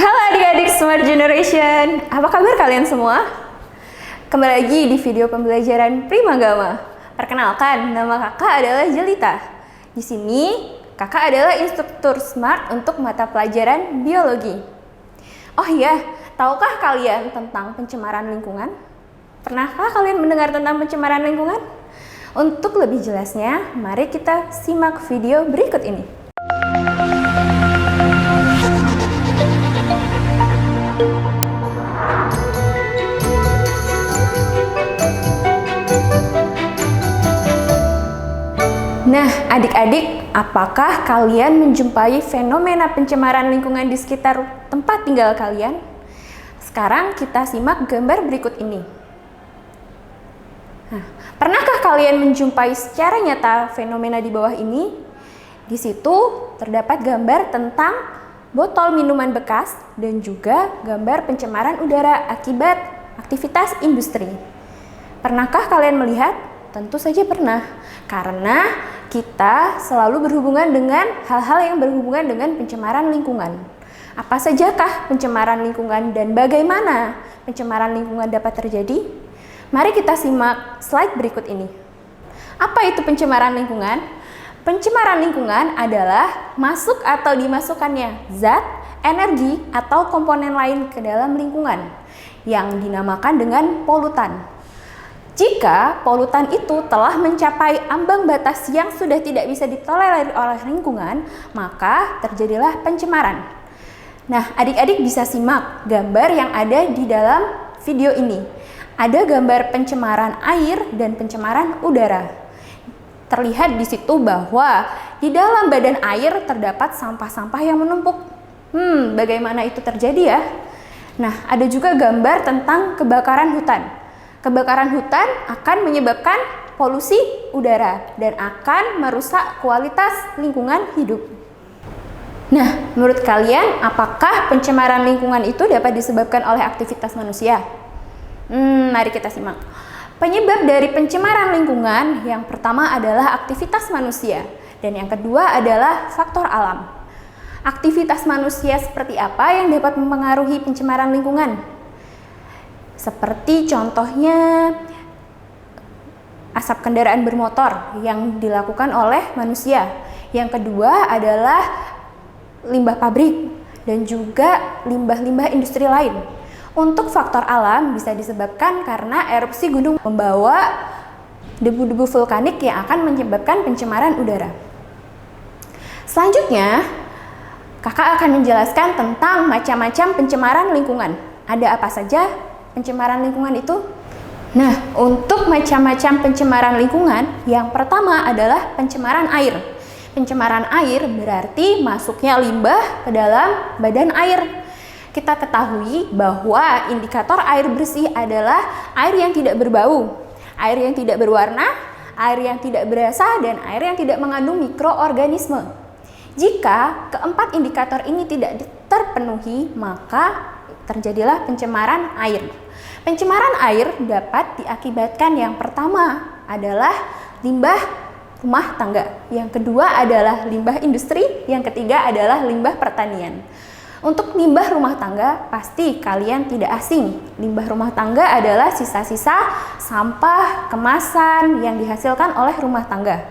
Halo adik-adik Smart Generation, apa kabar kalian semua? Kembali lagi di video pembelajaran Primagama. Perkenalkan, nama kakak adalah Jelita. Di sini, kakak adalah instruktur Smart untuk mata pelajaran biologi. Oh iya, tahukah kalian tentang pencemaran lingkungan? Pernahkah kalian mendengar tentang pencemaran lingkungan? Untuk lebih jelasnya, mari kita simak video berikut ini. Nah, adik-adik, apakah kalian menjumpai fenomena pencemaran lingkungan di sekitar tempat tinggal kalian? Sekarang kita simak gambar berikut ini. Nah, pernahkah kalian menjumpai secara nyata fenomena di bawah ini? Di situ terdapat gambar tentang botol minuman bekas dan juga gambar pencemaran udara akibat aktivitas industri. Pernahkah kalian melihat? Tentu saja pernah, karena kita selalu berhubungan dengan hal-hal yang berhubungan dengan pencemaran lingkungan. Apa sajakah pencemaran lingkungan dan bagaimana pencemaran lingkungan dapat terjadi? Mari kita simak slide berikut ini. Apa itu pencemaran lingkungan? Pencemaran lingkungan adalah masuk atau dimasukkannya zat, energi, atau komponen lain ke dalam lingkungan yang dinamakan dengan polutan. Jika polutan itu telah mencapai ambang batas yang sudah tidak bisa ditolerir oleh lingkungan, maka terjadilah pencemaran. Nah, adik-adik bisa simak gambar yang ada di dalam video ini. Ada gambar pencemaran air dan pencemaran udara. Terlihat di situ bahwa di dalam badan air terdapat sampah-sampah yang menumpuk. Bagaimana itu terjadi ya? Nah, ada juga gambar tentang kebakaran hutan. Kebakaran hutan akan menyebabkan polusi udara dan akan merusak kualitas lingkungan hidup. Nah, menurut kalian apakah pencemaran lingkungan itu dapat disebabkan oleh aktivitas manusia? Mari kita simak. Penyebab dari pencemaran lingkungan yang pertama adalah aktivitas manusia dan yang kedua adalah faktor alam. Aktivitas manusia seperti apa yang dapat mempengaruhi pencemaran lingkungan? Seperti contohnya asap kendaraan bermotor yang dilakukan oleh manusia. Yang kedua adalah limbah pabrik dan juga limbah-limbah industri lain. Untuk faktor alam bisa disebabkan karena erupsi gunung membawa debu-debu vulkanik yang akan menyebabkan pencemaran udara. Selanjutnya, kakak akan menjelaskan tentang macam-macam pencemaran lingkungan. Ada apa saja pencemaran lingkungan itu? Nah, untuk macam-macam pencemaran lingkungan, yang pertama adalah pencemaran air. Pencemaran air berarti masuknya limbah ke dalam badan air. Kita ketahui bahwa indikator air bersih adalah air yang tidak berbau, air yang tidak berwarna, air yang tidak berasa, dan air yang tidak mengandung mikroorganisme. Jika keempat indikator ini tidak terpenuhi, maka terjadilah pencemaran air. Pencemaran air dapat diakibatkan yang pertama adalah limbah rumah tangga, yang kedua adalah limbah industri, yang ketiga adalah limbah pertanian. Untuk limbah rumah tangga, pasti kalian tidak asing. Limbah rumah tangga adalah sisa-sisa sampah, kemasan yang dihasilkan oleh rumah tangga.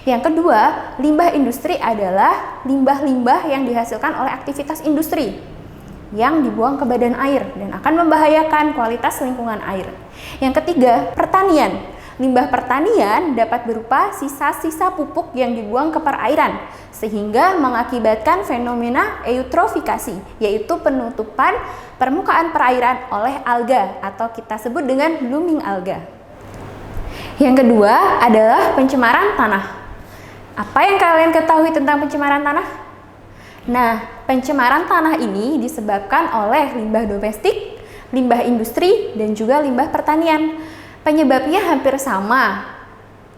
Yang kedua, limbah industri adalah limbah-limbah yang dihasilkan oleh aktivitas industri yang dibuang ke badan air dan akan membahayakan kualitas lingkungan air. Yang ketiga, pertanian. Limbah pertanian dapat berupa sisa-sisa pupuk yang dibuang ke perairan sehingga mengakibatkan fenomena eutrofikasi, yaitu penutupan permukaan perairan oleh alga atau kita sebut dengan blooming alga. Yang kedua adalah pencemaran tanah. Apa yang kalian ketahui tentang pencemaran tanah? Nah, pencemaran tanah ini disebabkan oleh limbah domestik, limbah industri, dan juga limbah pertanian. Penyebabnya hampir sama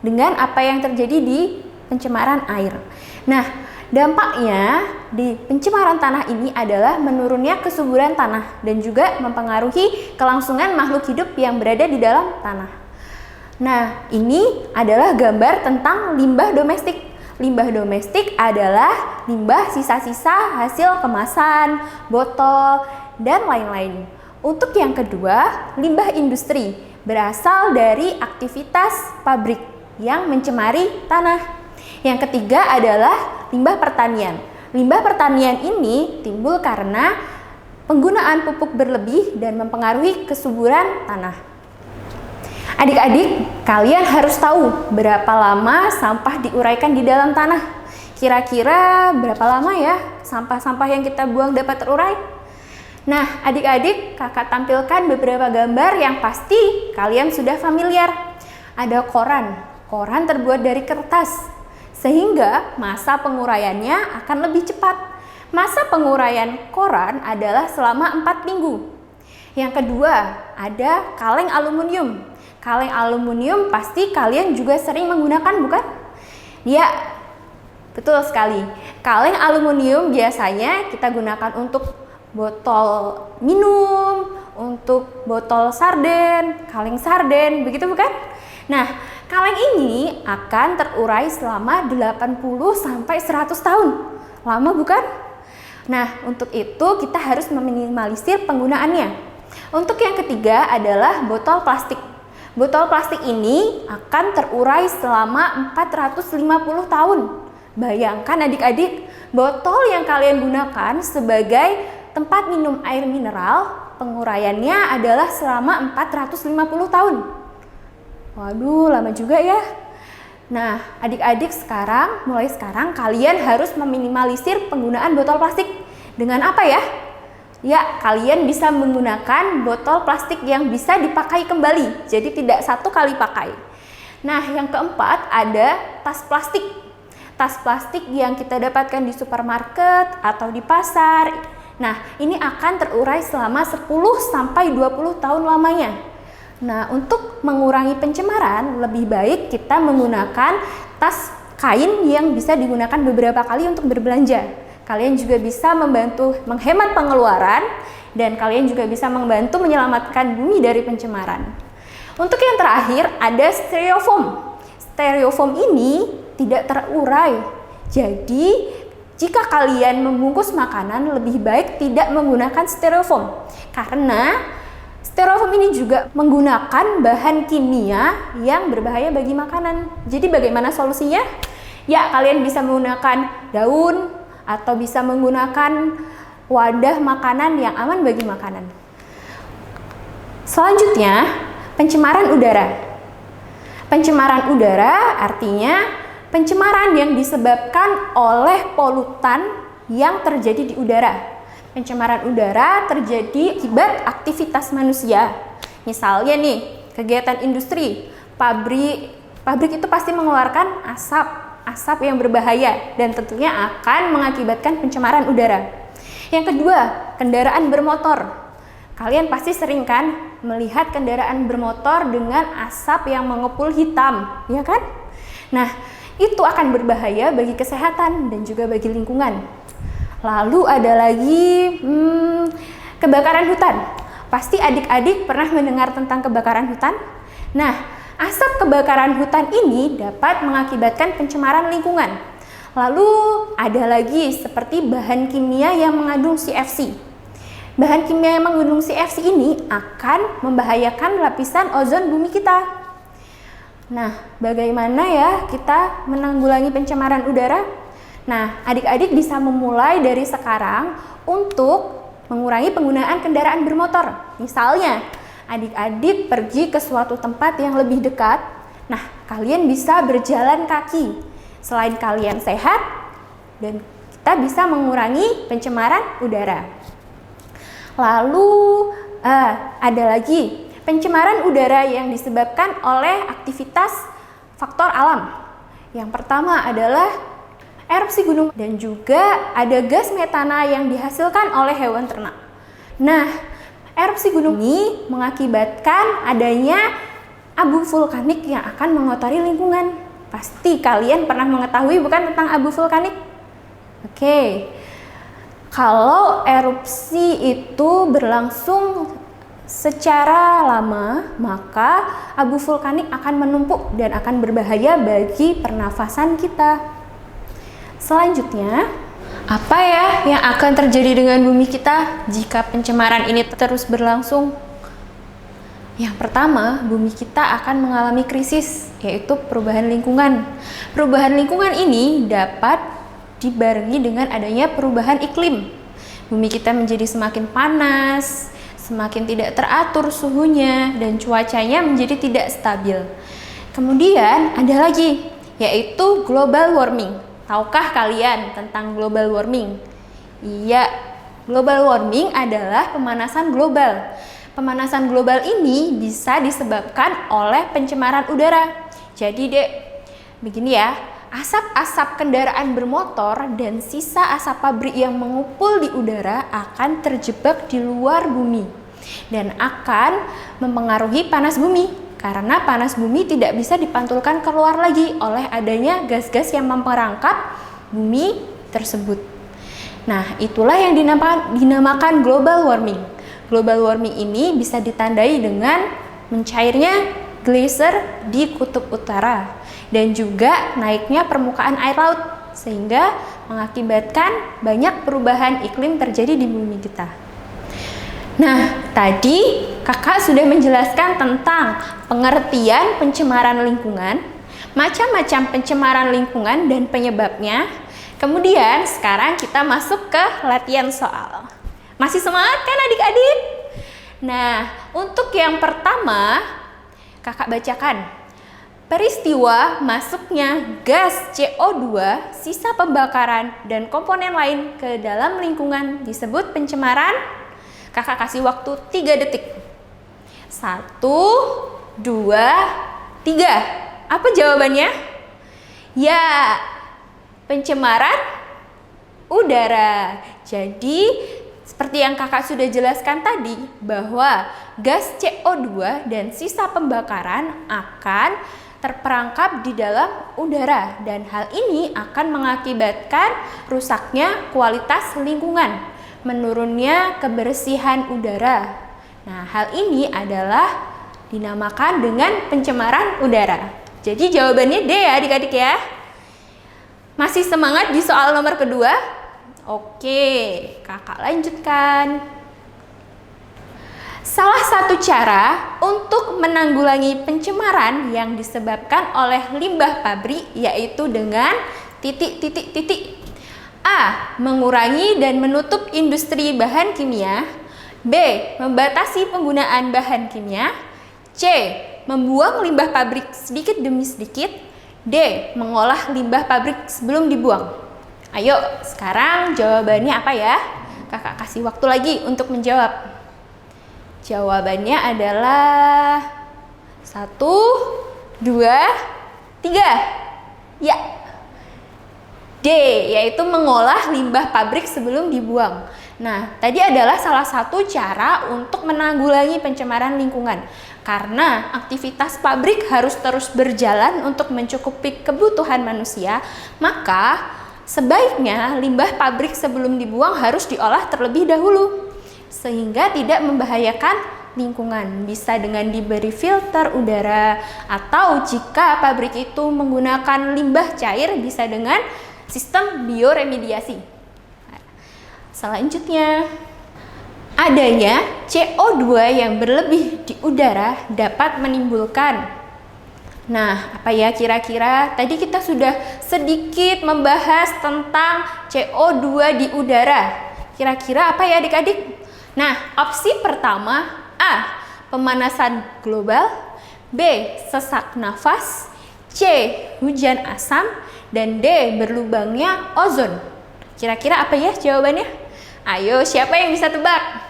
dengan apa yang terjadi di pencemaran air. Nah, dampaknya di pencemaran tanah ini adalah menurunnya kesuburan tanah dan juga mempengaruhi kelangsungan makhluk hidup yang berada di dalam tanah. Nah, ini adalah gambar tentang limbah domestik. Limbah domestik adalah limbah sisa-sisa hasil kemasan, botol, dan lain-lain. Untuk yang kedua, limbah industri berasal dari aktivitas pabrik yang mencemari tanah. Yang ketiga adalah limbah pertanian. Limbah pertanian ini timbul karena penggunaan pupuk berlebih dan mempengaruhi kesuburan tanah. Adik-adik, kalian harus tahu berapa lama sampah diuraikan di dalam tanah. Kira-kira berapa lama ya sampah-sampah yang kita buang dapat terurai? Nah, adik-adik, kakak tampilkan beberapa gambar yang pasti kalian sudah familiar. Ada koran. Koran terbuat dari kertas, sehingga masa penguraiannya akan lebih cepat. Masa penguraian koran adalah selama 4 minggu. Yang kedua, ada kaleng aluminium. Kaleng aluminium pasti kalian juga sering menggunakan, bukan? Ya, betul sekali. Kaleng aluminium biasanya kita gunakan untuk botol minum, untuk botol sarden, kaleng sarden, begitu bukan? Nah, kaleng ini akan terurai selama 80-100 tahun. Lama bukan? Nah, untuk itu kita harus meminimalisir penggunaannya. Untuk yang ketiga adalah botol plastik. Botol plastik ini akan terurai selama 450 tahun. Bayangkan adik-adik, botol yang kalian gunakan sebagai tempat minum air mineral, penguraiannya adalah selama 450 tahun. Waduh, lama juga ya. Nah, adik-adik mulai sekarang kalian harus meminimalisir penggunaan botol plastik. Dengan apa ya? Ya, kalian bisa menggunakan botol plastik yang bisa dipakai kembali, jadi tidak satu kali pakai. Nah, yang keempat ada tas plastik. Tas plastik yang kita dapatkan di supermarket atau di pasar. Nah, ini akan terurai selama 10-20 tahun lamanya. Nah, untuk mengurangi pencemaran, lebih baik kita menggunakan tas kain yang bisa digunakan beberapa kali untuk berbelanja. Kalian juga bisa membantu menghemat pengeluaran dan kalian juga bisa membantu menyelamatkan bumi dari pencemaran. Untuk yang terakhir ada styrofoam. Styrofoam ini tidak terurai. Jadi, jika kalian membungkus makanan, lebih baik tidak menggunakan styrofoam. Karena styrofoam ini juga menggunakan bahan kimia yang berbahaya bagi makanan. Jadi bagaimana solusinya? Ya, kalian bisa menggunakan daun atau bisa menggunakan wadah makanan yang aman bagi makanan. Selanjutnya, pencemaran udara. Pencemaran udara artinya pencemaran yang disebabkan oleh polutan yang terjadi di udara. Pencemaran udara terjadi akibat aktivitas manusia. Misalnya nih, kegiatan industri, pabrik itu pasti mengeluarkan asap yang berbahaya dan tentunya akan mengakibatkan pencemaran udara. Yang kedua, kendaraan bermotor. Kalian pasti sering kan melihat kendaraan bermotor dengan asap yang mengepul hitam, ya kan? Nah, itu akan berbahaya bagi kesehatan dan juga bagi lingkungan. Lalu ada lagi kebakaran hutan. Pasti adik-adik pernah mendengar tentang kebakaran hutan? Nah, asap kebakaran hutan ini dapat mengakibatkan pencemaran lingkungan. Lalu ada lagi seperti bahan kimia yang mengandung CFC. Bahan kimia yang mengandung CFC ini akan membahayakan lapisan ozon bumi kita. Nah, bagaimana ya kita menanggulangi pencemaran udara? Nah, adik-adik bisa memulai dari sekarang untuk mengurangi penggunaan kendaraan bermotor. Misalnya, adik-adik pergi ke suatu tempat yang lebih dekat. Nah, kalian bisa berjalan kaki. Selain kalian sehat, dan kita bisa mengurangi pencemaran udara. Lalu, ada lagi pencemaran udara yang disebabkan oleh aktivitas faktor alam. Yang pertama adalah erupsi gunung dan juga ada gas metana yang dihasilkan oleh hewan ternak. Nah, erupsi gunung ini mengakibatkan adanya abu vulkanik yang akan mengotori lingkungan. Pasti kalian pernah mengetahui bukan tentang abu vulkanik? Oke. Kalau erupsi itu berlangsung secara lama, maka abu vulkanik akan menumpuk dan akan berbahaya bagi pernafasan kita. Selanjutnya, apa ya yang akan terjadi dengan bumi kita jika pencemaran ini terus berlangsung? Yang pertama, bumi kita akan mengalami krisis, yaitu perubahan lingkungan. Perubahan lingkungan ini dapat dibarengi dengan adanya perubahan iklim. Bumi kita menjadi semakin panas, semakin tidak teratur suhunya, dan cuacanya menjadi tidak stabil. Kemudian ada lagi, yaitu global warming. Tahukah kalian tentang global warming? Iya, global warming adalah pemanasan global. Pemanasan global ini bisa disebabkan oleh pencemaran udara. Jadi dek, begini ya, asap-asap kendaraan bermotor dan sisa asap pabrik yang mengupul di udara akan terjebak di luar bumi dan akan mempengaruhi panas bumi, karena panas bumi tidak bisa dipantulkan keluar lagi oleh adanya gas-gas yang memperangkap bumi tersebut. Nah, itulah yang dinamakan global warming. Global warming ini bisa ditandai dengan mencairnya geyser di kutub utara dan juga naiknya permukaan air laut, sehingga mengakibatkan banyak perubahan iklim terjadi di bumi kita. Nah, tadi kakak sudah menjelaskan tentang pengertian pencemaran lingkungan, macam-macam pencemaran lingkungan dan penyebabnya. Kemudian sekarang kita masuk ke latihan soal. Masih semangat kan adik-adik? Nah, untuk yang pertama, kakak bacakan. Peristiwa masuknya gas CO2, sisa pembakaran, dan komponen lain ke dalam lingkungan disebut pencemaran. Kakak kasih waktu 3 detik. 1, 2, 3. Apa jawabannya? Ya, pencemaran udara. Jadi, seperti yang kakak sudah jelaskan tadi, bahwa gas CO2 dan sisa pembakaran akan terperangkap di dalam udara, dan hal ini akan mengakibatkan rusaknya kualitas lingkungan, menurunnya kebersihan udara. Nah, hal ini adalah dinamakan dengan pencemaran udara. Jadi jawabannya D ya adik-adik ya. Masih semangat di soal nomor kedua? Oke, kakak lanjutkan. Salah satu cara untuk menanggulangi pencemaran yang disebabkan oleh limbah pabrik yaitu dengan titik-titik-titik. A. Mengurangi dan menutup industri bahan kimia. B. Membatasi penggunaan bahan kimia. C. Membuang limbah pabrik sedikit demi sedikit. D. Mengolah limbah pabrik sebelum dibuang. Ayo, sekarang jawabannya apa ya? Kakak kasih waktu lagi untuk menjawab. Jawabannya adalah 1, 2, 3. Ya, D, yaitu mengolah limbah pabrik sebelum dibuang. Nah, tadi adalah salah satu cara untuk menanggulangi pencemaran lingkungan. Karena aktivitas pabrik harus terus berjalan untuk mencukupi kebutuhan manusia, maka sebaiknya limbah pabrik sebelum dibuang harus diolah terlebih dahulu, sehingga tidak membahayakan lingkungan. Bisa dengan diberi filter udara, atau jika pabrik itu menggunakan limbah cair, bisa dengan sistem bioremediasi. Selanjutnya, adanya CO2 yang berlebih di udara dapat menimbulkan. Nah, apa ya kira-kira? Tadi kita sudah sedikit membahas tentang CO2 di udara. Kira-kira apa ya adik-adik? Nah, opsi pertama A. Pemanasan global. B. Sesak nafas. C. Hujan asam. Dan D. Berlubangnya ozon. Kira-kira apa ya jawabannya? Ayo, siapa yang bisa tebak?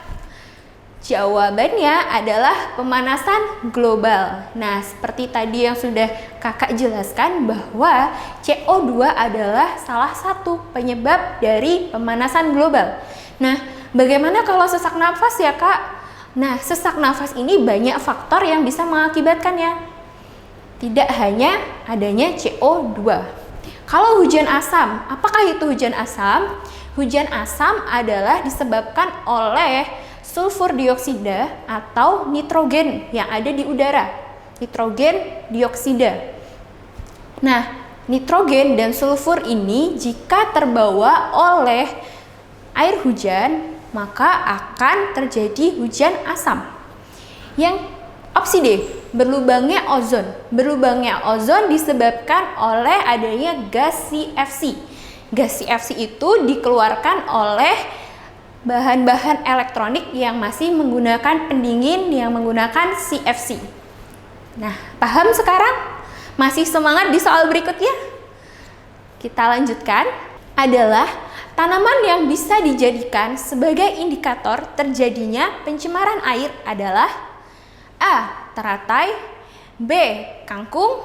Jawabannya adalah pemanasan global. Nah, seperti tadi yang sudah kakak jelaskan bahwa CO2 adalah salah satu penyebab dari pemanasan global. Nah, bagaimana kalau sesak nafas ya kak? Nah, sesak nafas ini banyak faktor yang bisa mengakibatkannya. Tidak hanya adanya CO2. Kalau hujan asam, apakah itu hujan asam? Hujan asam adalah disebabkan oleh sulfur dioksida atau nitrogen yang ada di udara. Nitrogen dioksida. Nah, nitrogen dan sulfur ini jika terbawa oleh air hujan, maka akan terjadi hujan asam. Yang opsi D, berlubangnya ozon. Berlubangnya ozon disebabkan oleh adanya gas CFC. Gas CFC itu dikeluarkan oleh bahan-bahan elektronik yang masih menggunakan pendingin yang menggunakan CFC. Nah, paham sekarang? Masih semangat di soal berikutnya? Kita lanjutkan. Adalah tanaman yang bisa dijadikan sebagai indikator terjadinya pencemaran air adalah A. Teratai, B. Kangkung,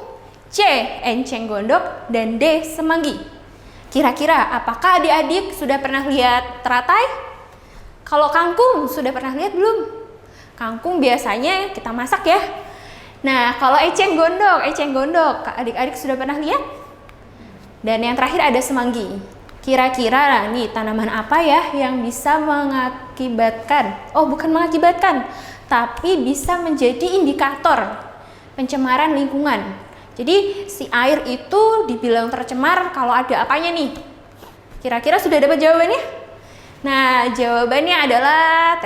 C. Enceng gondok, dan D. Semanggi. Kira-kira apakah adik-adik sudah pernah lihat teratai? Kalau kangkung sudah pernah lihat belum? Kangkung biasanya kita masak ya. Nah, kalau eceng gondok, adik-adik sudah pernah lihat? Dan yang terakhir ada semanggi. Kira-kira nih tanaman apa ya yang bisa mengakibatkan, bukan mengakibatkan, tapi bisa menjadi indikator pencemaran lingkungan. Jadi si air itu dibilang tercemar kalau ada apanya nih? Kira-kira sudah dapat jawabannya? Nah, jawabannya adalah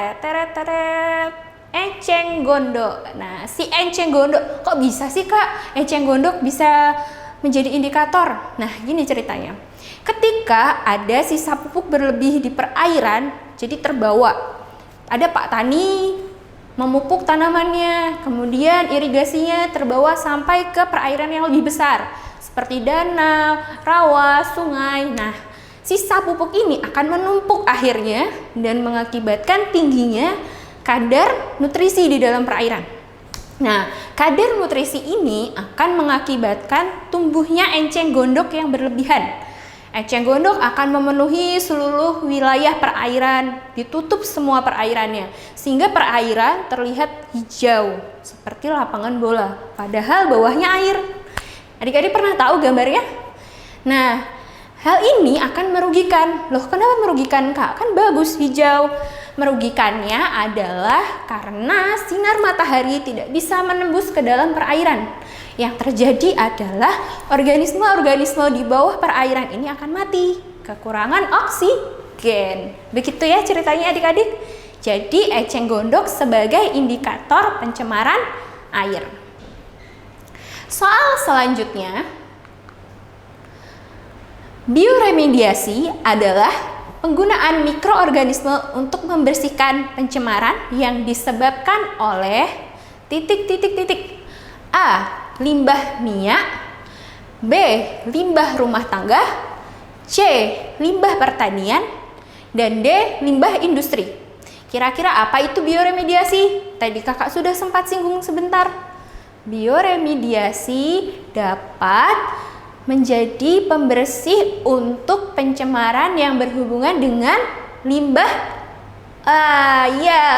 enceng gondok. Nah, si enceng gondok, kok bisa sih Kak enceng gondok bisa menjadi indikator? Nah, gini ceritanya. Ketika ada sisa pupuk berlebih di perairan, jadi terbawa. Ada Pak Tani memupuk tanamannya, kemudian irigasinya terbawa sampai ke perairan yang lebih besar, seperti danau, rawa, sungai. Nah, sisa pupuk ini akan menumpuk akhirnya dan mengakibatkan tingginya kadar nutrisi di dalam perairan. Nah, kadar nutrisi ini akan mengakibatkan tumbuhnya enceng gondok yang berlebihan. Enceng gondok akan memenuhi seluruh wilayah perairan, ditutup semua perairannya, sehingga perairan terlihat hijau, seperti lapangan bola, padahal bawahnya air. Adik-adik pernah tahu gambarnya? Nah, hal ini akan merugikan. Loh, kenapa merugikan Kak? Kan bagus hijau. Merugikannya adalah karena sinar matahari tidak bisa menembus ke dalam perairan. Yang terjadi adalah organisme-organisme di bawah perairan ini akan mati, kekurangan oksigen. Begitu ya ceritanya adik-adik. Jadi eceng gondok sebagai indikator pencemaran air. Soal selanjutnya, bioremediasi adalah penggunaan mikroorganisme untuk membersihkan pencemaran yang disebabkan oleh A. Limbah minyak, B. Limbah rumah tangga, C. Limbah pertanian, dan D. Limbah industri. Kira-kira apa itu bioremediasi? Tadi kakak sudah sempat singgung sebentar. Bioremediasi dapat menjadi pembersih untuk pencemaran yang berhubungan dengan limbah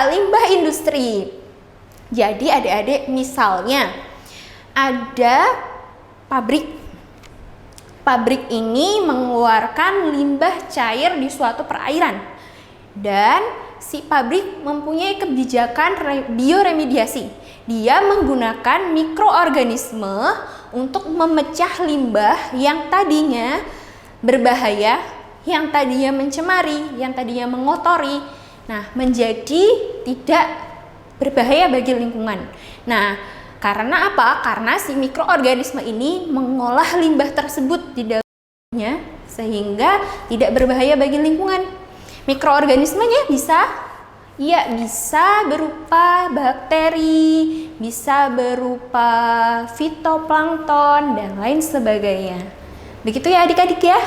limbah industri. Jadi adik-adik, misalnya ada pabrik ini mengeluarkan limbah cair di suatu perairan, dan si pabrik mempunyai kebijakan bioremediasi. Dia menggunakan mikroorganisme untuk memecah limbah yang tadinya berbahaya, yang tadinya mencemari, yang tadinya mengotori, menjadi tidak berbahaya bagi lingkungan. Nah, karena apa? Karena si mikroorganisme ini mengolah limbah tersebut di dalamnya sehingga tidak berbahaya bagi lingkungan. Mikroorganismenya bisa berupa bakteri, bisa berupa fitoplankton, dan lain sebagainya. Begitu ya adik-adik ya.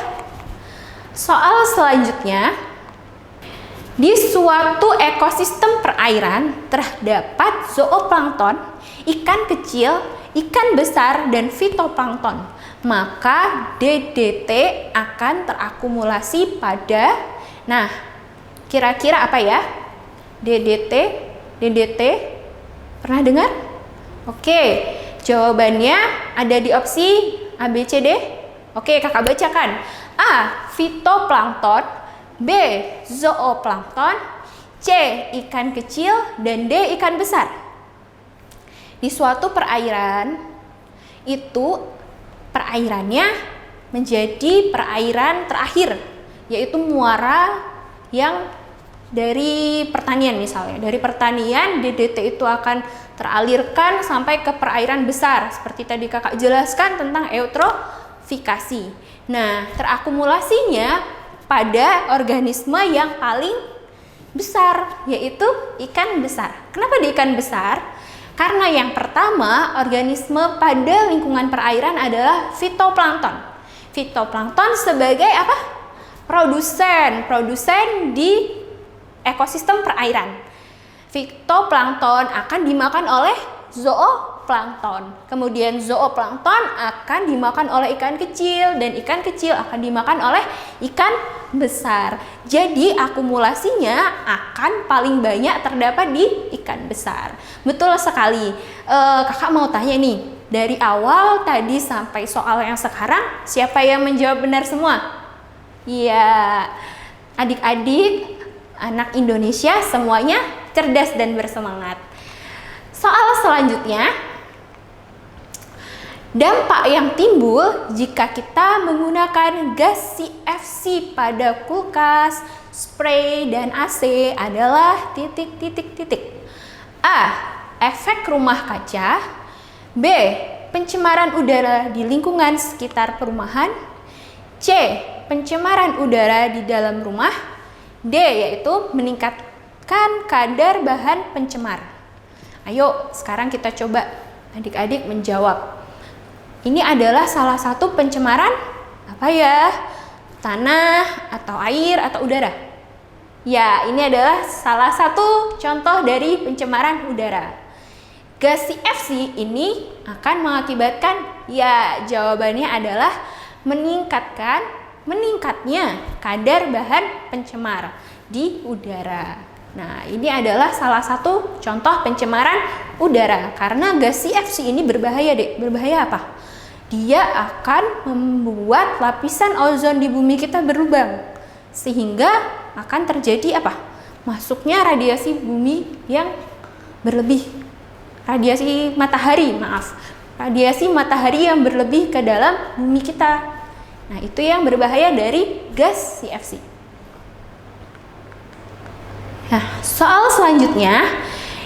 Soal selanjutnya, di suatu ekosistem perairan terdapat zooplankton, ikan kecil, ikan besar, dan fitoplankton. Maka DDT akan terakumulasi pada, kira-kira apa ya? DDT, pernah dengar? Oke, jawabannya ada di opsi A, B, C, D. Oke, kakak bacakan. A. Fitoplankton, B. Zooplankton, C. Ikan kecil, dan D. Ikan besar. Di suatu perairan, itu perairannya menjadi perairan terakhir, yaitu muara yang dari pertanian misalnya. Dari pertanian, DDT itu akan teralirkan sampai ke perairan besar, seperti tadi kakak jelaskan tentang eutrofikasi. Nah, terakumulasinya pada organisme yang paling besar, yaitu ikan besar. Kenapa di ikan besar? Karena yang pertama, organisme pada lingkungan perairan adalah fitoplankton. Fitoplankton sebagai apa? Produsen di ekosistem perairan. Fitoplankton akan dimakan oleh zooplankton. Kemudian zooplankton akan dimakan oleh ikan kecil, dan ikan kecil akan dimakan oleh ikan besar. Jadi akumulasinya akan paling banyak terdapat di ikan besar. Betul sekali. Kakak mau tanya nih, dari awal tadi sampai soal yang sekarang, siapa yang menjawab benar semua? Iya, adik-adik anak Indonesia semuanya cerdas dan bersemangat. Soal selanjutnya, dampak yang timbul jika kita menggunakan gas CFC pada kulkas, spray, dan AC adalah titik-titik-titik. A. Efek rumah kaca. B. Pencemaran udara di lingkungan sekitar perumahan. C. Pencemaran udara di dalam rumah. D. Yaitu meningkatkan kadar bahan pencemar. Ayo, sekarang kita coba adik-adik menjawab. Ini adalah salah satu pencemaran apa ya? Tanah, atau air, atau udara? Ya, ini adalah salah satu contoh dari pencemaran udara. Gas CFC ini akan mengakibatkan, ya jawabannya adalah meningkatnya kadar bahan pencemar di udara. Nah, ini adalah salah satu contoh pencemaran udara. Karena gas CFC ini berbahaya, Dek. Berbahaya apa? Dia akan membuat lapisan ozon di bumi kita berlubang, sehingga akan terjadi apa? Masuknya radiasi bumi yang berlebih. Radiasi matahari yang berlebih ke dalam bumi kita. Nah, itu yang berbahaya dari gas CFC. Nah, soal selanjutnya,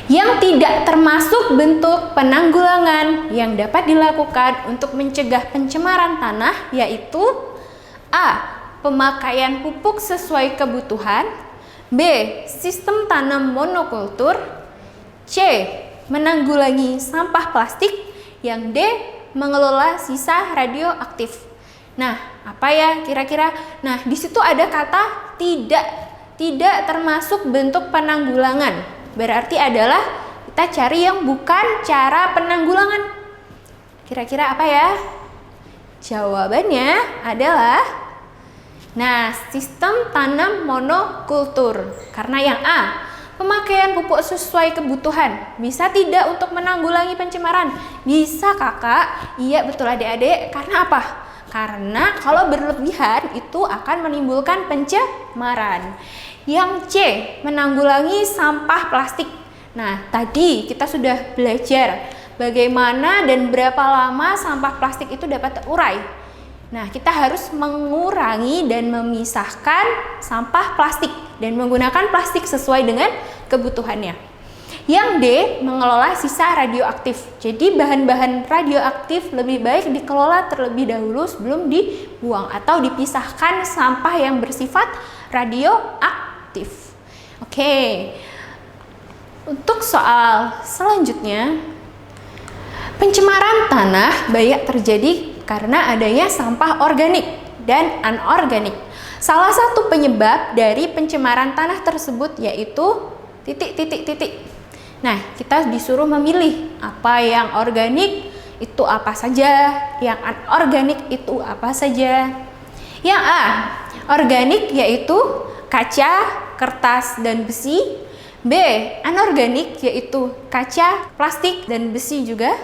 yang tidak termasuk bentuk penanggulangan yang dapat dilakukan untuk mencegah pencemaran tanah yaitu A. Pemakaian pupuk sesuai kebutuhan. B. Sistem tanam monokultur. C. Menanggulangi sampah plastik. Yang D. Mengelola sisa radioaktif. Nah, apa ya kira-kira? Nah, di situ ada kata tidak termasuk bentuk penanggulangan. Berarti adalah kita cari yang bukan cara penanggulangan. Kira-kira apa ya? Jawabannya adalah sistem tanam monokultur. Karena yang A, pemakaian pupuk sesuai kebutuhan. Bisa tidak untuk menanggulangi pencemaran? Bisa, Kakak. Iya, betul adik-adik. Karena apa? Karena kalau berlebihan itu akan menimbulkan pencemaran. Yang C, menanggulangi sampah plastik. Nah, tadi kita sudah belajar bagaimana dan berapa lama sampah plastik itu dapat terurai. Nah, kita harus mengurangi dan memisahkan sampah plastik dan menggunakan plastik sesuai dengan kebutuhannya. Yang D, mengelola sisa radioaktif. Jadi bahan-bahan radioaktif lebih baik dikelola terlebih dahulu sebelum dibuang atau dipisahkan sampah yang bersifat radioaktif. Oke. Untuk soal selanjutnya, pencemaran tanah banyak terjadi karena adanya sampah organik dan anorganik. Salah satu penyebab dari pencemaran tanah tersebut yaitu titik. Nah, kita disuruh memilih apa yang organik itu apa saja, yang anorganik itu apa saja. Yang A, organik yaitu kaca, kertas, dan besi. B, anorganik yaitu kaca, plastik, dan besi juga.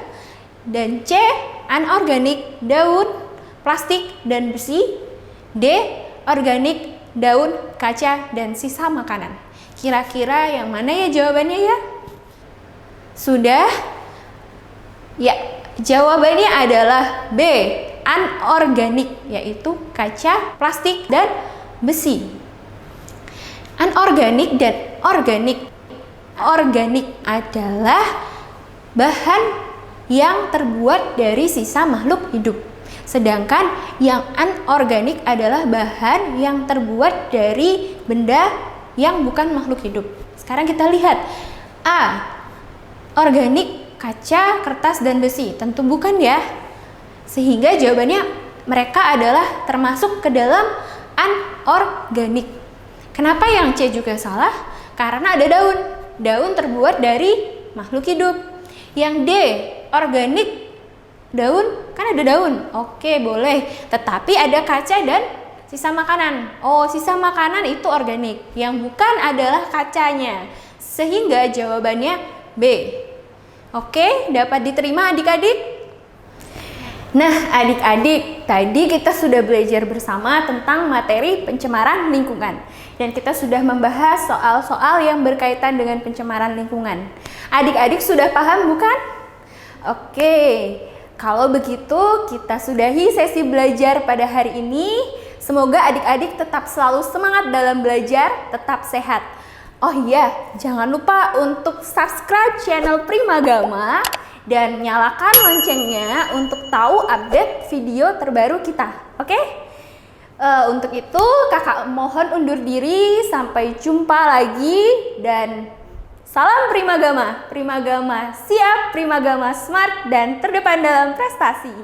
Dan C, anorganik, daun, plastik, dan besi. D, organik, daun, kaca, dan sisa makanan. Kira-kira yang mana ya jawabannya ya? Sudah? Ya, jawabannya adalah B, anorganik, yaitu kaca, plastik, dan besi. Anorganik dan organik. Organik adalah bahan yang terbuat dari sisa makhluk hidup. Sedangkan yang anorganik adalah bahan yang terbuat dari benda yang bukan makhluk hidup. Sekarang kita lihat. A. Organik, kaca, kertas, dan besi. Tentu bukan ya. Sehingga jawabannya mereka adalah termasuk ke dalam anorganik. Kenapa yang C juga salah? Karena ada daun. Daun terbuat dari makhluk hidup. Yang D, organik. Daun, kan ada daun. Oke, boleh. Tetapi ada kaca dan sisa makanan. Oh, sisa makanan itu organik. Yang bukan adalah kacanya. Sehingga jawabannya B. Oke, dapat diterima adik-adik? Nah, adik-adik, tadi kita sudah belajar bersama tentang materi pencemaran lingkungan. Dan kita sudah membahas soal-soal yang berkaitan dengan pencemaran lingkungan. Adik-adik sudah paham bukan? Oke, kalau begitu kita sudahi sesi belajar pada hari ini. Semoga adik-adik tetap selalu semangat dalam belajar, tetap sehat. Oh iya, jangan lupa untuk subscribe channel Primagama dan nyalakan loncengnya untuk tahu update video terbaru kita. Oke? Untuk itu kakak mohon undur diri, sampai jumpa lagi dan salam Primagama. Primagama siap, Primagama smart dan terdepan dalam prestasi.